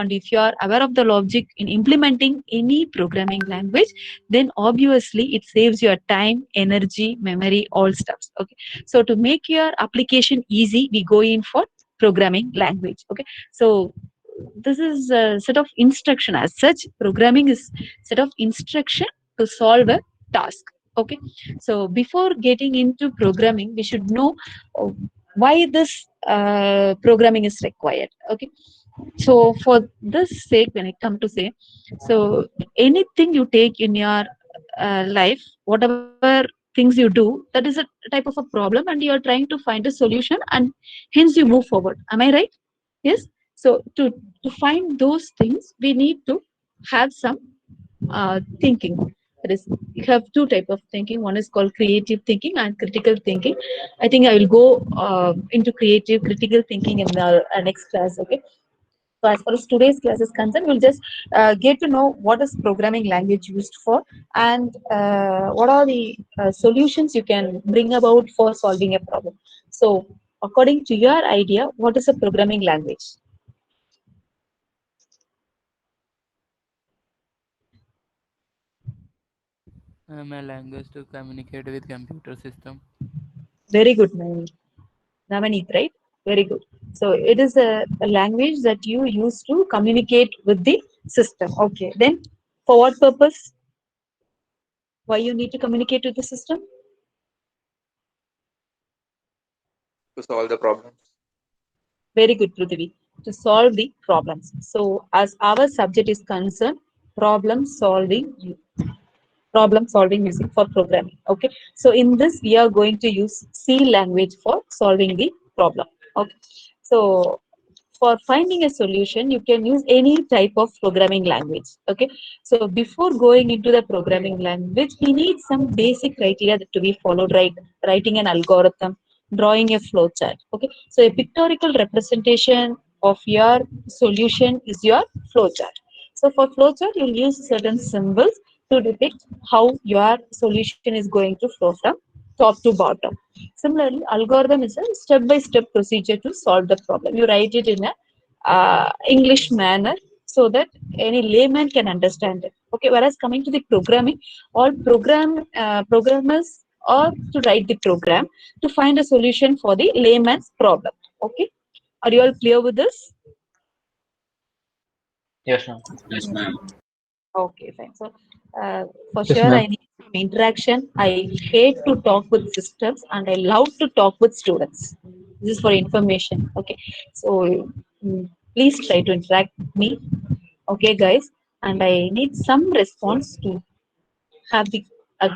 and if you are aware of the logic in implementing any programming language, then obviously it saves your time, energy, memory, all stuffs. Okay, so to make your application easy, we go in for programming language. Okay, so this is a set of instruction. As such, programming is set of instruction to solve a task. Okay, so before getting into programming, we should know uh, why this programming is required. Okay, so for this sake, when I come to say, so anything you take in your life, whatever things you do, that is a type of a problem, and you are trying to find a solution, and hence you move forward. Am I right? Yes. So to find those things, we need to have some thinking. That is, you have two type of thinking. One is called creative thinking and critical thinking. I think I will go into creative critical thinking in the next class. Okay, so as far as today's class is concerned, we'll just get to know what is programming language used for, and what are the solutions you can bring about for solving a problem. So according to your idea, what is a programming language? My language to communicate with computer system. Very good, Navaneet, right? Very good. So it is a language that you use to communicate with the system. Okay. Then for what purpose? Why you need to communicate with the system? To solve the problems. Very good, Prithvi. To solve the problems. So as our subject is concerned, problem solving using for programming. Okay, so in this we are going to use C language for solving the problem. Okay, so for finding a solution, you can use any type of programming language. Okay, so before going into the programming language, we need some basic criteria that to be followed, right? Writing an algorithm, drawing a flow chart. Okay, so a pictorial representation of your solution is your flow chart. So for flowchart, you'll use certain symbols to depict how your solution is going to flow from top to bottom. Similarly, algorithm is a step-by-step procedure to solve the problem. You write it in a English manner so that any layman can understand it. Okay. Whereas coming to the programming, all programmers are to write the program to find a solution for the layman's problem. Okay. Are you all clear with this? Yes, ma'am. Yes, ma'am. Okay, fine. So, for Yes, sure, ma'am. I need some interaction. I hate to talk with systems and I love to talk with students. This is for information. Okay. So, please try to interact with me. Okay, guys. And I need some response to have the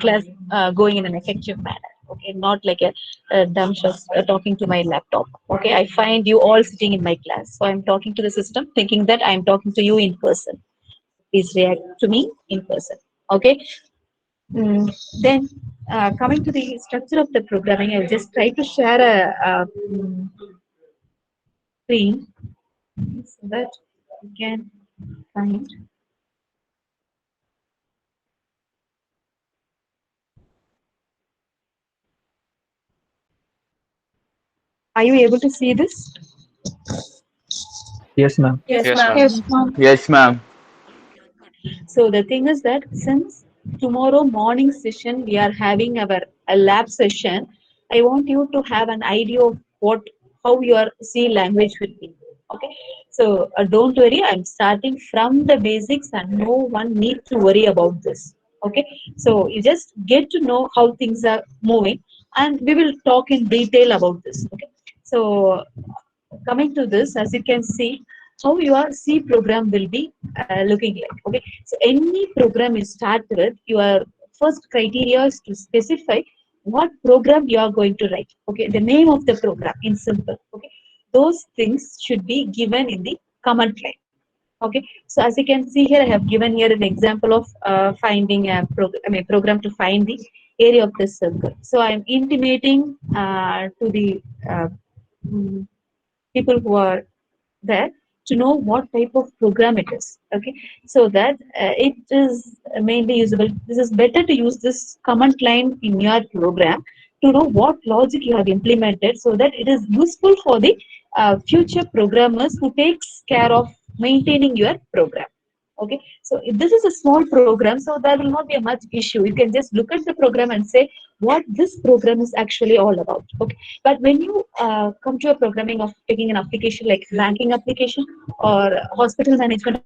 class going in an effective manner. Okay, not like a dumb just talking to my laptop. Okay, I find you all sitting in my class. So, I'm talking to the system thinking that I'm talking to you in person. Please react to me in person. Okay. Mm, then coming to the structure of the programming, I'll just try to share a screen so that you can find. Are you able to see this? Yes, ma'am. Yes, Yes, ma'am. ma'am. Yes, ma'am. Yes, ma'am. So the thing is that since tomorrow morning session we are having our a lab session, I want you to have an idea of what how your C language will be. Okay, so don't worry, I'm starting from the basics, and no one need to worry about this. Okay, so you just get to know how things are moving, and we will talk in detail about this. Okay, so coming to this, as you can see, how your C program will be looking like. Okay, so any program you start with, your first criteria is to specify what program you are going to write. Okay, the name of the program in simple. Okay, those things should be given in the command line. Okay, so as you can see here, I have given here an example of finding a program to find the area of the circle. So I am intimating to the mm, people who are there to know what type of program it is. Okay, so that it is mainly usable. This is better to use this command line in your program to know what logic you have implemented, so that it is useful for the future programmers who takes care of maintaining your program. Okay, so if this is a small program, so there will not be a much issue. You can just look at the program and say what this program is actually all about. Okay, but when you come to a programming of taking an application like banking application or hospital management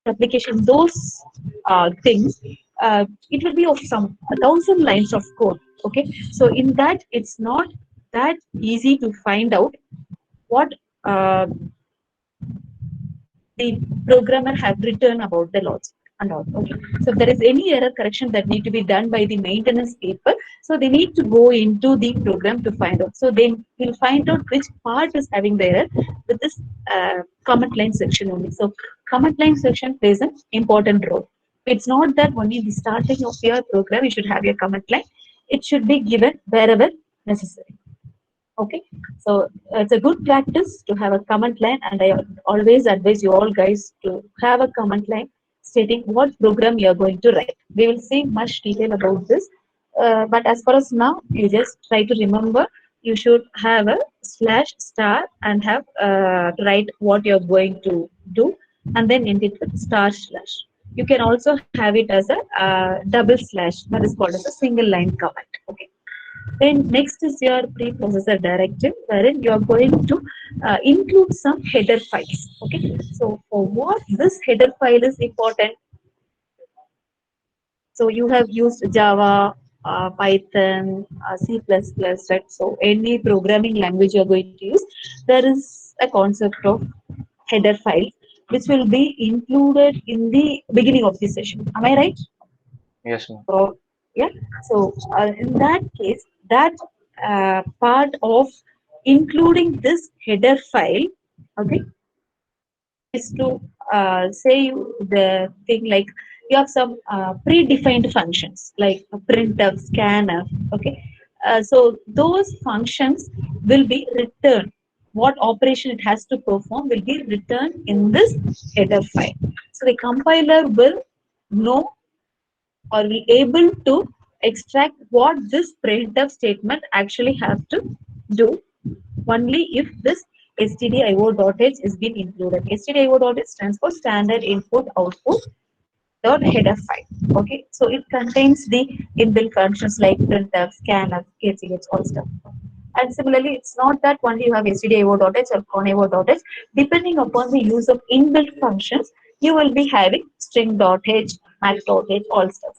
application, those things, it will be of some 1,000 lines of code. Okay, so in that it's not that easy to find out what the programmer have written about the logic and all. Okay. So if there is any error correction that need to be done by the maintenance people, so they need to go into the program to find out. So they will find out which part is having the error with this comment line section only. So comment line section plays an important role. It's not that only the starting of your program you should have your comment line. It should be given wherever necessary. Okay, so it's a good practice to have a comment line, and I always advise you all guys to have a comment line stating what program you are going to write. We will see much detail about this, but as far as now, you just try to remember you should have a slash star and have write what you're going to do, and then end it with star slash. You can also have it as a double slash, that is called as a single line comment. Okay. Then next is your preprocessor directive, wherein you are going to include some header files. Okay, so for what this header file is important, so you have used Java, Python, C++, right? So any programming language you are going to use, there is a concept of header file, which will be included in the beginning of the session. Am I right? Yes, ma'am. Or yeah, so in that case, that part of including this header file, okay, is to say the thing like you have some predefined functions like a printf, scanf. Okay, so those functions will be returned. What operation it has to perform will be returned in this header file. So the compiler will know or be able to extract what this printf statement actually have to do only if this stdio.h is been included. Stdio.h stands for standard input output dot header file. Okay, so it contains the inbuilt functions like printf, scanf, kch, all stuff. And similarly, it's not that only you have stdio.h or conavo.h. Depending upon the use of inbuilt functions, you will be having string.h, max.h, all stuff.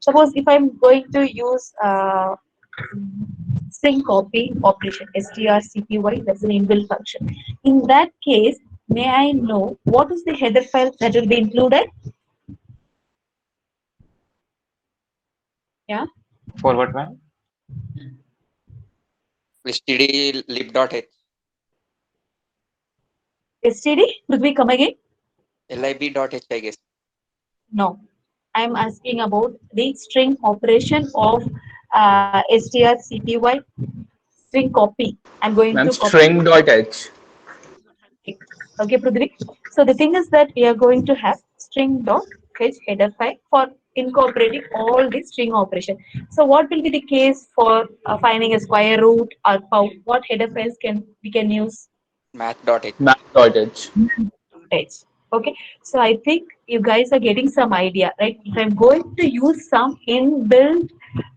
Suppose if I'm going to use string copy operation, strcpy, that's an inbuilt function. In that case, may I know what is the header file that will be included? Yeah, For what, ma'am? stdlib.h, std, could we come again? lib.h, I guess. No, I'm asking about the string operation of strcpy string copy. I'm going Ma'am, to copy. string.h. Okay, Prithvi. So the thing is that we are going to have string dot fetch header file for incorporating all the string operation. So what will be the case for finding a square root or what header files can we can use? Math.h. Math.h. H. Okay, so I think you guys are getting some idea, right? If I'm going to use some inbuilt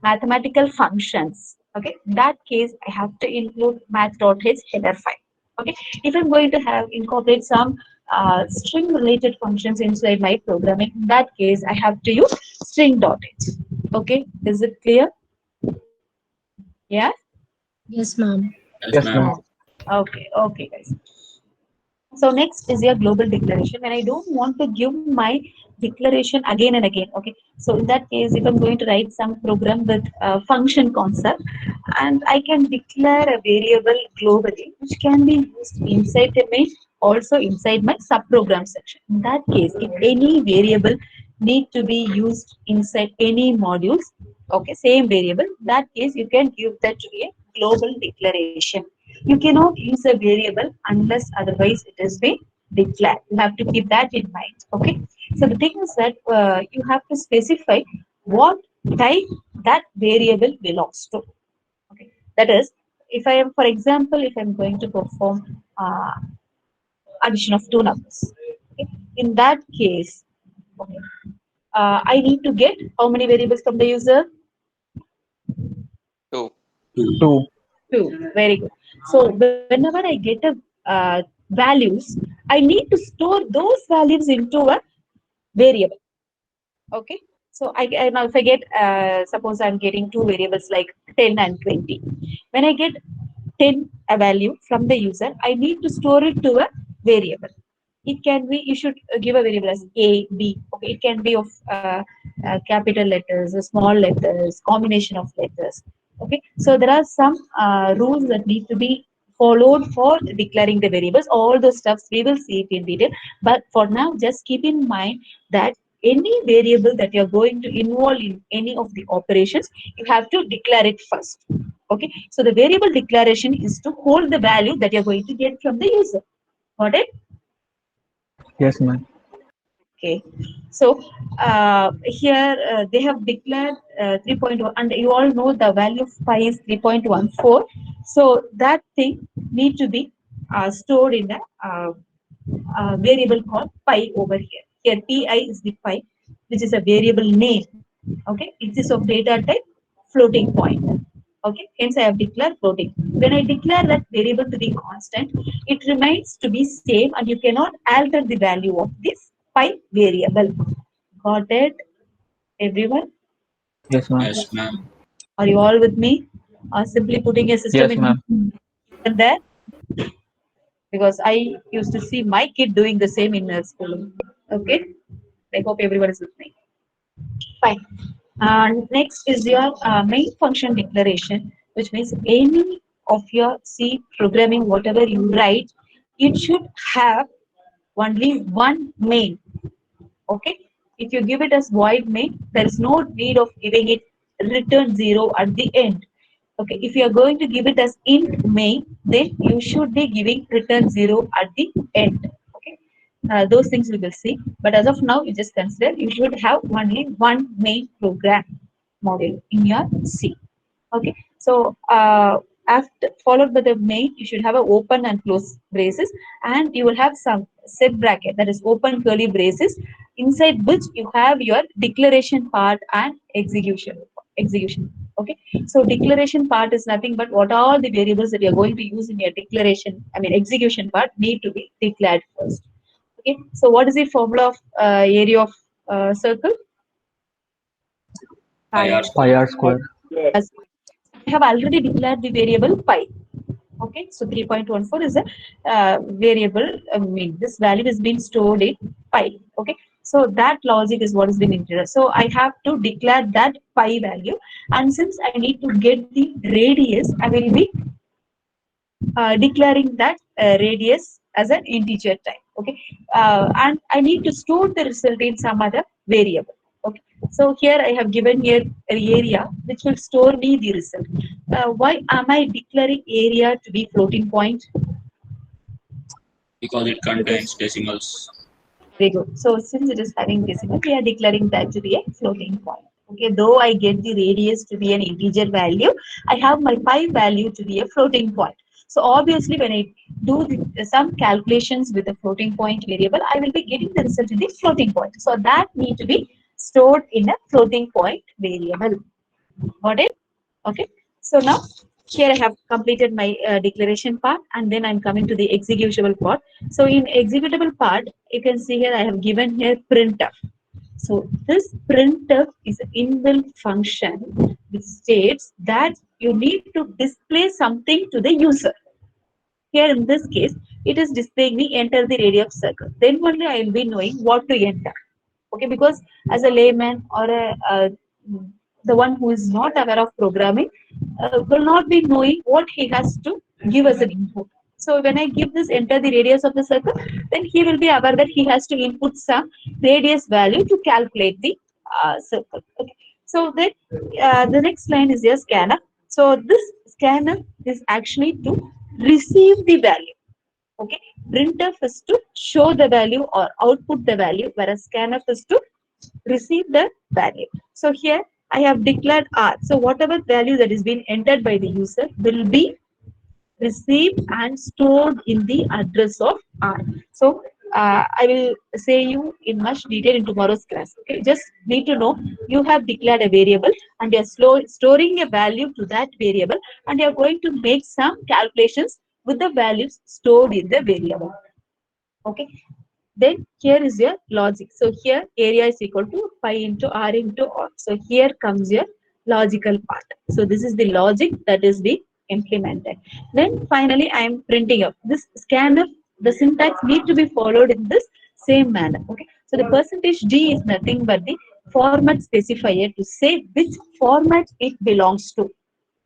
mathematical functions, okay, in that case I have to include math.h header file. Okay, if I'm going to have incorporate some string related functions inside my programming, in that case I have to use string.h. Okay, is it clear? Yeah. Yes, ma'am. Yes, ma'am. Okay, okay, guys. So next is your global declaration. When I don't want to give my declaration again and again, okay. So in that case, if I'm going to write some program with function concept, and I can declare a variable globally, which can be used inside the main, also inside my subprogram section. In that case, if any variable need to be used inside any modules, okay, same variable, that case you can give that to a global declaration. You cannot use a variable unless otherwise it has been declared. You have to keep that in mind. Okay. So the thing is that you have to specify what type that variable belongs to. Okay. That is, if I am, for example, if I'm going to perform addition of two numbers. Okay. In that case, okay, I need to get how many variables from the user? 2. 2. Two. Very good. So whenever I get a values, I need to store those values into a variable. Okay. So now if I get suppose I'm getting two variables like 10 and 20. When I get 10 a value from the user, I need to store it to a variable. It can be, you should give a variable as A, B. Okay, it can be of capital letters, small letters, combination of letters. Okay, so there are some rules that need to be followed for declaring the variables. All those stuffs we will see it in detail. But for now, just keep in mind that any variable that you're going to involve in any of the operations, you have to declare it first. Okay, so the variable declaration is to hold the value that you're going to get from the user. Got it? Yes, ma'am. Okay, so here they have declared 3.1, and you all know the value of pi is 3.14. So that thing need to be stored in a variable called pi over here. Here pi is the pi, which is a variable name. Okay, it is of data type floating point. Okay, hence I have declared floating. When I declare that variable to be constant, it remains to be same, and you cannot alter the value of this pi variable. Got it, everyone? Yes, ma'am. Yes, ma'am. Are you all with me? Or simply putting a system Yes, ma'am. in there? Because I used to see my kid doing the same in school. Okay, I hope everyone is with me. Fine. Next is your main function declaration, which means any of your C programming, whatever you write, it should have only one main. Okay. If you give it as void main, there is no need of giving it return zero at the end. Okay. If you are going to give it as int main, then you should be giving return zero at the end. Okay. Those things we will see. But as of now, you just consider you should have only one main program module in your C. Okay, so after followed by the main, you should have an open and close braces, and you will have some set bracket, that is open curly braces, inside which you have your declaration part and execution. Okay, so declaration part is nothing but what all the variables that you are going to use in your declaration, I mean execution part, need to be declared first. Okay, so what is the formula of area of circle? Pi r Pi square. r square. Yes. I have already declared the variable pi. Okay, so 3.14 is a variable. I mean, this value is being stored in pi. Okay, so that logic is what is being introduced. So I have to declare that pi value, and since I need to get the radius, I will be declaring that radius as an integer type. Okay, and I need to store the result in some other variable. Okay, so here I have given here an area which will store me the result. Why am I declaring area to be floating point? Because it contains decimals. Very good. So since it is having decimal, we are declaring that to be a floating point. Okay, though I get the radius to be an integer value, I have my pi value to be a floating point. So obviously, when I do some calculations with a floating point variable, I will be getting the result in the floating point. So that need to be stored in a floating point variable. Got it? Okay. So now here I have completed my declaration part, and then I'm coming to the executable part. So in executable part, you can see here I have given here printf. So this printf is an inbuilt function which states that you need to display something to the user. Here in this case, it is displaying me enter the radius of circle. Then only I will be knowing what to enter. Okay, because as a layman or the one who is not aware of programming will not be knowing what he has to give as an input. So when I give this enter the radius of the circle, then he will be aware that he has to input some radius value to calculate the circle. Okay. So then the next line is your scanner. So this scanner is actually to receive the value. Okay, printf is to show the value or output the value, whereas scanf is to receive the value. So here I have declared R. So whatever value that is being entered by the user will be received and stored in the address of R. So I will say you in much detail in tomorrow's class. Okay, just need to know you have declared a variable and you are storing a value to that variable, and you are going to make some calculations with the values stored in the variable. Okay, then here is your logic. So here area is equal to pi into r into r. So here comes your logical part. So this is the logic that is being implemented. Then finally I am printing up this scanf. The syntax need to be followed in this same manner. Okay. So the percentage d is nothing but the format specifier to say which format it belongs to.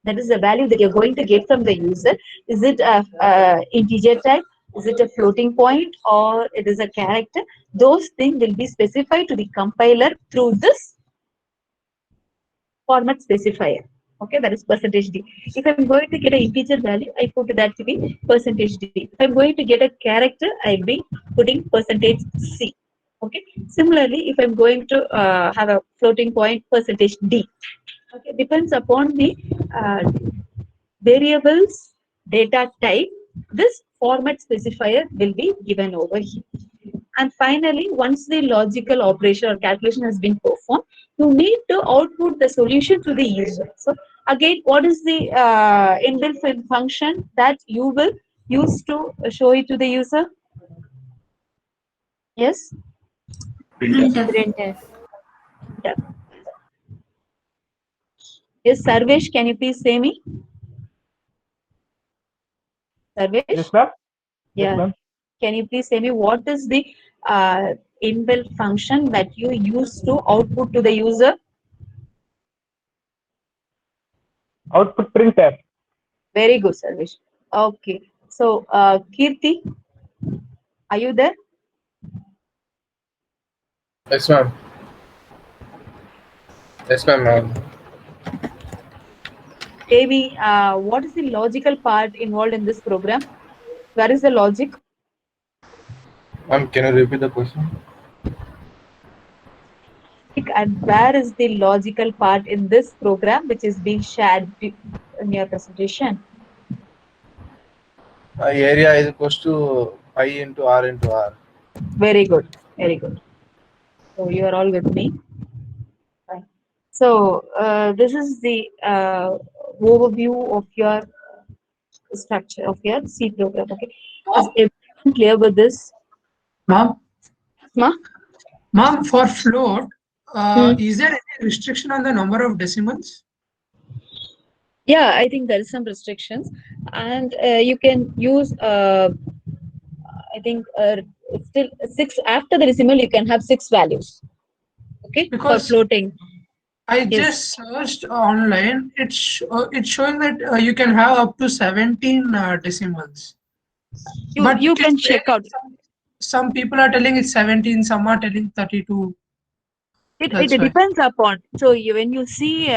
That is the value that you're going to get from the user. Is it a integer type? Is it a floating point, or it is a character? Those things will be specified to the compiler through this format specifier. Okay, that is percentage d. If I'm going to get an integer value, I put that to be percentage d. If I'm going to get a character, I'll be putting percentage c. Okay. Similarly, if I'm going to have a floating point, percentage d. Okay, depends upon the uh, variables data type. This format specifier will be given over here. And finally, once the logical operation or calculation has been performed, you need to output the solution to the user. So again, what is the inbuilt function that you will use to show it to the user? Yes. Printf. Printf. Yeah. Yes, Sarvesh, can you please say me? Sarvesh? Yes, ma'am. Yeah. Yes, ma'am. Can you please say me what is the inbuilt function that you use to output to the user? Output printf. Very good, Sarvesh. Okay. So, Kirti, are you there? Yes, ma'am. Yes, ma'am. Devi, what is the logical part involved in this program? Where is the logic? Ma'am, can you repeat the question? And where is the logical part in this program which is being shared in your presentation? Area is equals to pi into r into r. Very good. Very good. So, you are all with me. Fine. So, this is the overview of your structure of your C program. Okay. Is everyone clear with this? Ma'am, Ma? ma'am, for float, Hmm. is there any restriction on the number of decimals? Yeah, I think there is some restrictions, and you can use. I think still 6 after the decimal. You can have 6 values. Okay, Because for floating. I Yes. just searched online. It's showing that you can have up to 17 decimals. But You it is can check out. some people are telling it's 17, some are telling 32. It That's why. depends upon. So when you see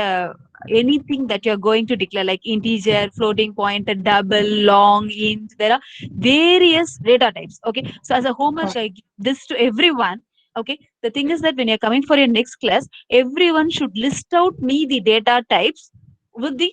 anything that you're going to declare, like integer, floating point, a double, long, int, there are various data types. Okay. So as a homework, I give this to everyone. Okay. The thing is that when you're coming for your next class, everyone should list out me the data types with the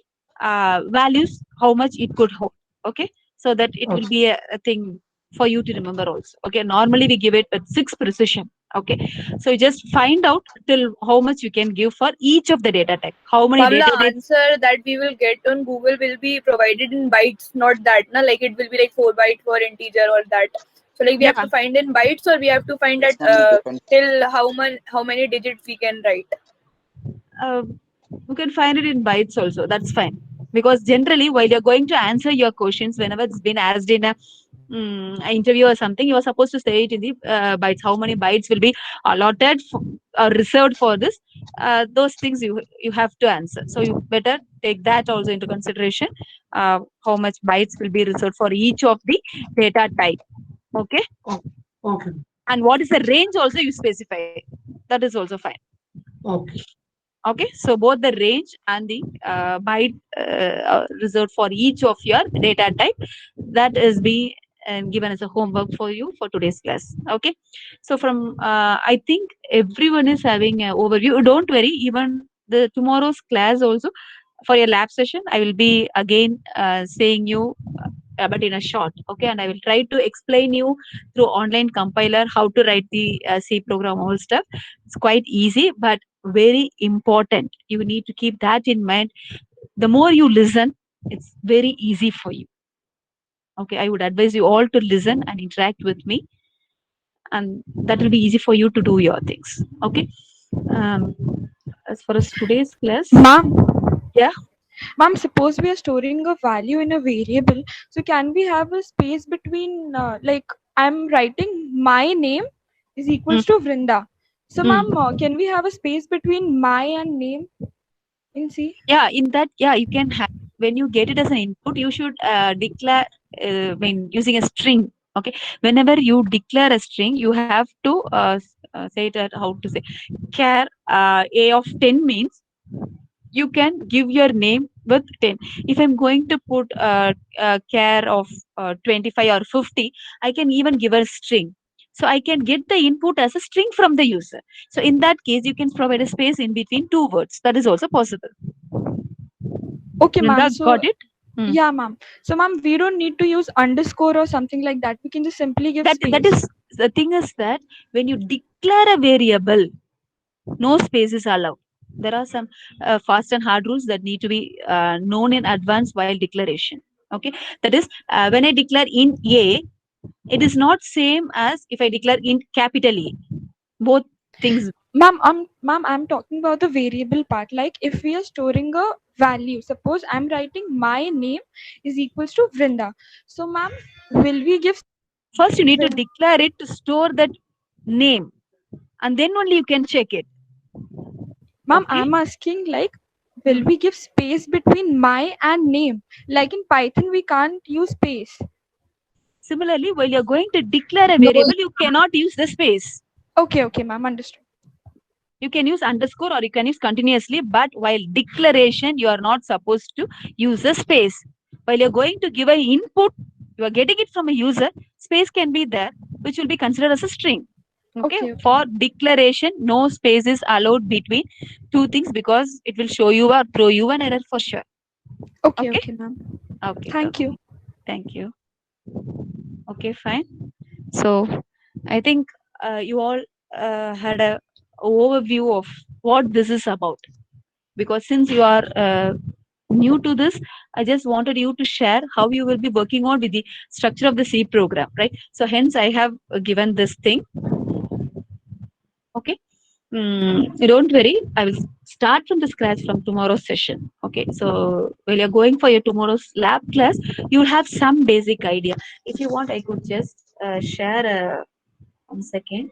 values, how much it could hold. Okay. So that it will be a thing for you to remember also. Okay. Normally we give it with 6 precision. Okay. So you just find out till how much you can give for each of the data type. How many Ma'am, data the types? answer that we will get on Google will be provided in bytes, not that. Na? Like it will be like 4 byte for integer or that. So like we have Yeah. to find in bytes, or we have to find Yes, at ma'am, it depends. till how many digits we can write. You can find it in bytes also. That's fine. Because generally, while you're going to answer your questions, whenever it's been asked in a interview or something, you are supposed to say it in the bytes. How many bytes will be allotted or reserved for this? Those things you have to answer. So you better take that also into consideration. How much bytes will be reserved for each of the data type. Okay. Okay. And what is the range also you specify. That is also fine. Okay. Okay, so both the range and the byte reserved for each of your data type, that is being given as a homework for you for today's class. Okay, so from I think everyone is having an overview. Don't worry, even the tomorrow's class also for your lab session, I will be again saying you but in a short. Okay, and I will try to explain you through online compiler how to write the C program, all stuff. It's quite easy, but very important. You need to keep that in mind. The more you listen, it's very easy for you. Okay, I would advise you all to listen and interact with me, and that will be easy for you to do your things. Okay. As far as today's class, Ma'am. Yeah. Ma'am, suppose we are storing a value in a variable. So can we have a space between, like I'm writing my name is equals to Vrinda. So ma'am, can we have a space between my and name in C? Yeah, in that, yeah, you can have, when you get it as an input, you should declare when using a string. Okay, whenever you declare a string, you have to say that, how to say, char a of 10 means you can give your name with 10. If I'm going to put char of 25 or 50, I can even give a string. So I can get the input as a string from the user. So in that case, you can provide a space in between two words. That is also possible. Okay, ma'am. Vrinda, So got it? yeah, ma'am. So ma'am, we don't need to use underscore or something like that. We can just simply give space. That is, the thing is that when you declare a variable, no space is allowed. There are some fast and hard rules that need to be known in advance while declaration. Okay, that is, when I declare in A, it is not same as if I declare in capital A. Both things. Ma'am, I'm talking about the variable part. Like if we are storing a value, suppose I'm writing my name is equals to Vrinda. So ma'am, will we give? First, you need to declare it to store that name, and then only you can check it. Ma'am, I'm asking, like, will we give space between my and name? Like in Python, we can't use space. Similarly, while you're going to declare a variable, you cannot use the space. Okay, ma'am, understood. You can use underscore or you can use continuously, but while declaration, you are not supposed to use a space. While you're going to give an input, you are getting it from a user, space can be there, which will be considered as a string. Okay. For declaration, no space is allowed between two things because it will show you or throw you an error for sure. Okay, ma'am. Okay. Thank you. Thank you. Okay, fine. So I think you all had a overview of what this is about, because since you are new to this, I just wanted you to share how you will be working on with the structure of the C program, right? So hence I have given this thing. Okay. Don't worry, I will start from the scratch from tomorrow's session. Okay, so while you're going for your tomorrow's lab class, you'll have some basic idea. If you want, I could just share 1 second.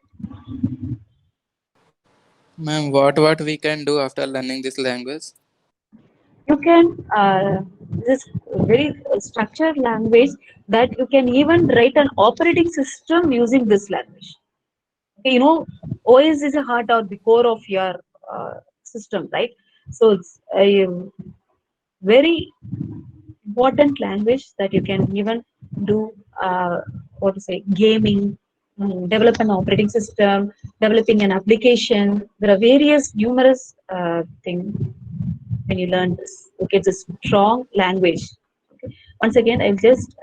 Ma'am, what we can do after learning this language? You can this very structured language that you can even write an operating system using this language. Okay, you know, OS is a heart or the core of your system, right? So it's a very important language that you can even do what to say, gaming, develop an operating system, developing an application. There are various numerous things when you learn this. Okay, it's a strong language. Okay. Once again, I'll just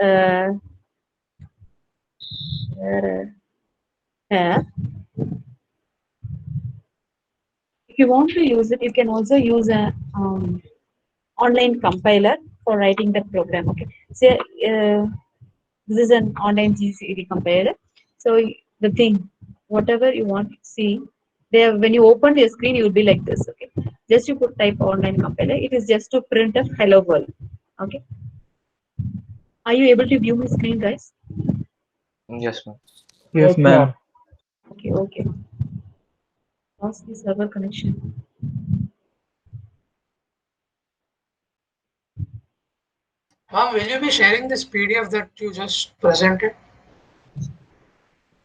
if you want to use it, you can also use a online compiler for writing the program. Okay, so this is an online GCD compiler. So the thing, whatever you want to see, there when you open your screen, you will be like this. Okay, just you put type online compiler. It is just to print a hello world. Okay, are you able to view my screen, guys? Yes, ma'am. Yes, ma'am. Okay. Lost the server connection. Ma'am, will you be sharing this PDF that you just presented?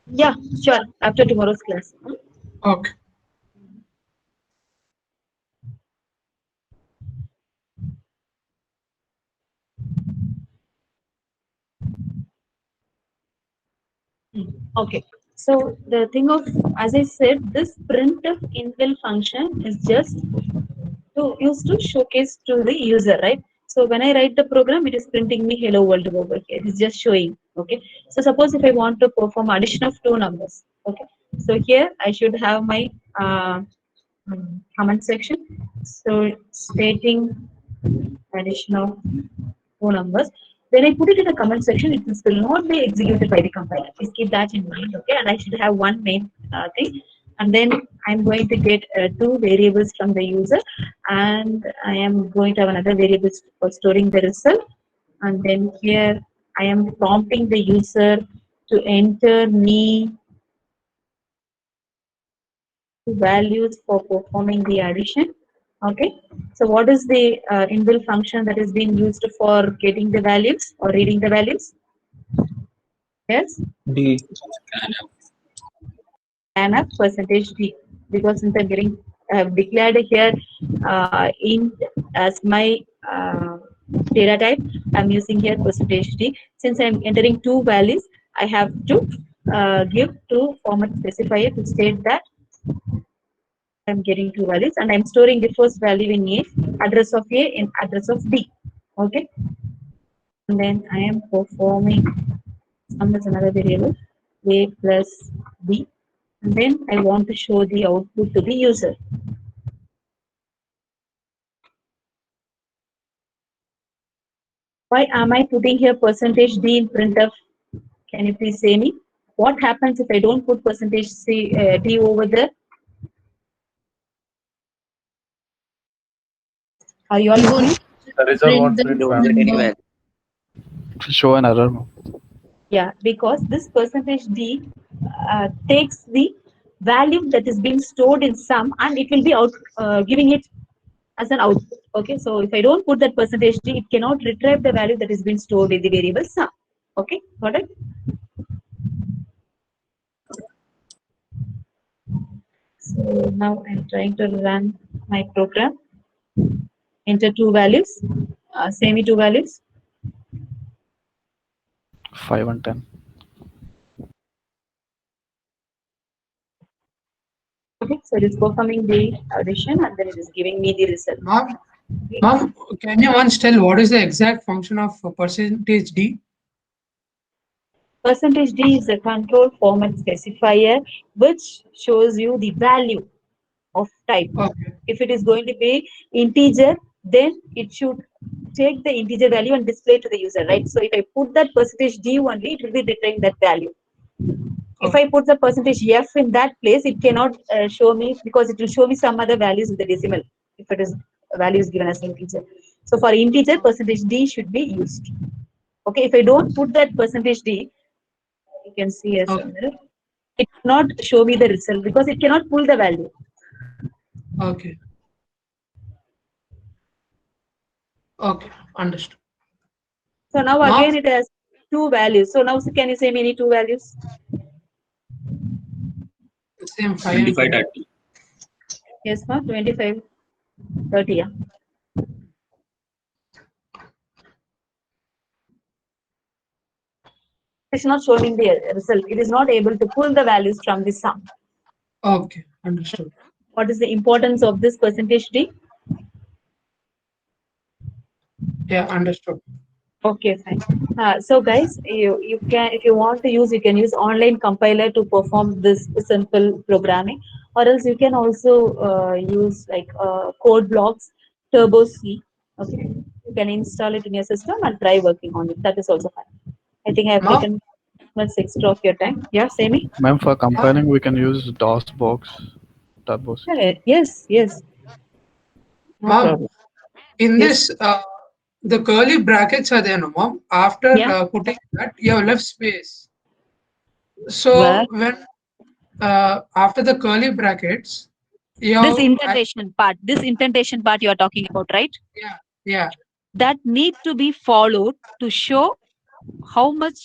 Yeah, sure. After tomorrow's class. Okay. Okay. So the thing of, as I said, this printf inbuilt function is just to use to showcase to the user, right? So when I write the program, it is printing me hello world over here. It is just showing. Okay. So suppose if I want to perform addition of two numbers. Okay. So here I should have my comment section. So stating addition of two numbers. When I put it in the comment section, it will not be executed by the compiler. Please keep that in mind. Okay. And I should have one main thing. And then I'm going to get two variables from the user, and I am going to have another variable for storing the result. And then here I am prompting the user to enter me values for performing the addition. Okay. So what is the inbuilt function that is being used for getting the values or reading the values? Yes. D. Scanf percentage D, because since I'm getting declared here int as my data type, I'm using here percentage D. Since I'm entering two values, I have to give two format specifier to state that I'm getting two values, and I'm storing the first value in A, address of A in address of B. Okay. And then I am performing sum is another variable, A plus B. And then I want to show the output to the user. Why am I putting here percentage D in printf? Can you please say me? What happens if I don't put percentage D over there? Are you all listening? The result won't the print number. Show an error. Yeah, because this percentage D takes the value that is being stored in sum, and it will be out giving it as an output. Okay, so if I don't put that percentage D, it cannot retrieve the value that is being stored in the variable sum. Okay, got it? So now I'm trying to run my program. Enter two values, say me two values. 5 and 10. Okay, so it is performing the addition and then it is giving me the result. Ma'am, can you once tell what is the exact function of percentage D? Percentage D is a control format specifier which shows you the value of type. Okay. If it is going to be integer, then it should take the integer value and display to the user, right? So if I put that percentage D only, it will be returning that value. If I put the percentage F in that place, it cannot show me, because it will show me some other values with the decimal if it is value is given as integer. So for integer, percentage D should be used. Okay, if I don't put that percentage D, you can see as it cannot show me the result because it cannot pull the value. Okay. Okay, understood. So now Ma'am? again it has two values. So now can you say me any two values? Same 5 and 10. 25, 30. Yes, ma'am. 25, 30. Yeah. It's not showing the result. It is not able to pull the values from the sum. Okay, understood. What is the importance of this percentage D? Yeah, understood. Okay, fine. So guys, you can, if you want to use, you can use online compiler to perform this simple programming, or else you can also use like code blocks, Turbo C. Okay, you can install it in your system and try working on it. That is also fine. I think I have Ma'am? taken much extra of your time. Yeah, Sami? Ma'am, for compiling, we can use DOSBox, Turbo C. Yes, yes. No Ma'am, problem. in Yes. this, the curly brackets are there, no, ma'am? After Yeah. putting that, you have left space. So Where? when after the curly brackets, you This have, indentation part you are talking about, right? yeah, That need to be followed to show how much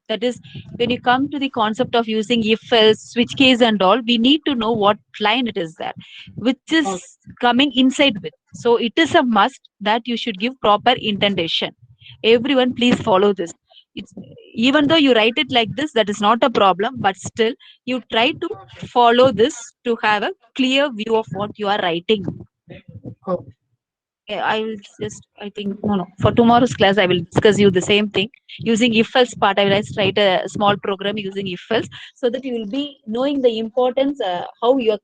that is. When you come to the concept of using if else switch case and all, we need to know what line it is that which is Okay. coming inside with. So it is a must that you should give proper indentation. Everyone please follow this. It's, even though you write it like this, that is not a problem, but still you try to follow this to have a clear view of what you are writing. Okay. Yeah, I will just, I think, no, for tomorrow's class, I will discuss you the same thing. Using if else part, I will just write a small program using if else so that you will be knowing the importance, how you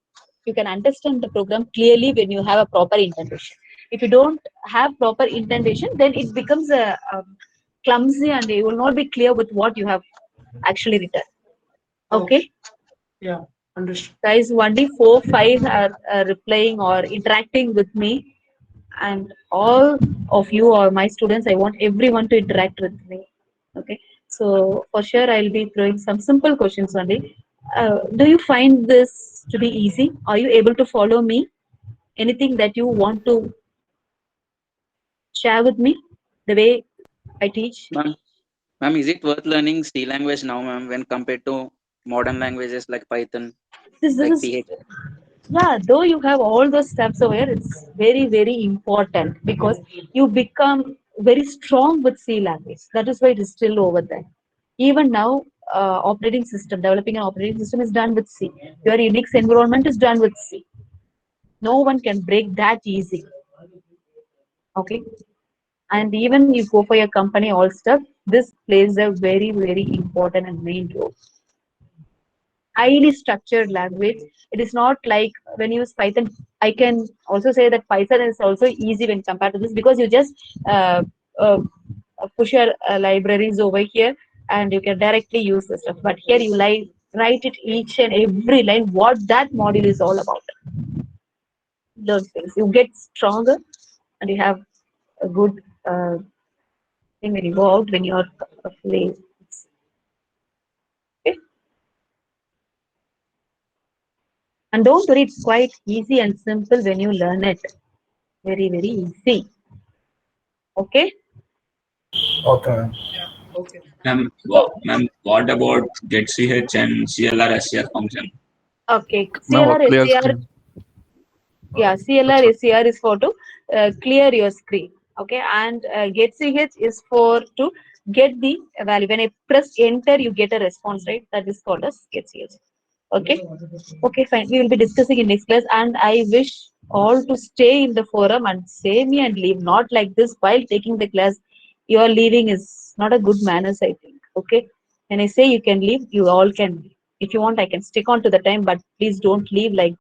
can understand the program clearly when you have a proper indentation. If you don't have proper indentation, then it becomes clumsy and you will not be clear with what you have actually written. Okay, Yeah, understood. guys, only 4-5 are replying or interacting with me, and all of you are my students. I want everyone to interact with me. Okay, so for sure I'll be throwing some simple questions only. Do you find this to be easy? Are you able to follow me? Anything that you want to share with me, the way I teach? Ma'am, is it worth learning C language now, ma'am, when compared to modern languages like Python, This like is, PH? yeah, though you have all those steps over here, it's very important because you become very strong with C language. That is why it is still over there. Even now, operating system, developing an operating system is done with C. Your Unix environment is done with C. No one can break that easy. Okay. And even you go for your company, all stuff, this plays a very important and main role. Highly structured language. It is not like when you use Python. I can also say that Python is also easy when compared to this because you just uh, uh, push your libraries over here and you can directly use the stuff. But here you write it each and every line what that module is all about. Those things you get stronger and you have a good thing when you go out when you are play. Okay? And don't worry, it's quite easy and simple when you learn it. Very easy. Okay. Okay, ma'am. Okay. Ma'am, what about getch and CLR SCR function? Okay. Now a CLR, clear SCR. screen. Yeah, CLR, SCR is for to clear your screen. Okay. And getch is for to get the value. When I press enter, you get a response, right? That is called as getch. Okay. Okay, fine. We will be discussing in next class. And I wish all to stay in the forum and say me and leave. Not like this while taking the class. Your leaving is not a good manners, I think. Okay. When I say you can leave, you all can leave. If you want, I can stick on to the time, but please don't leave like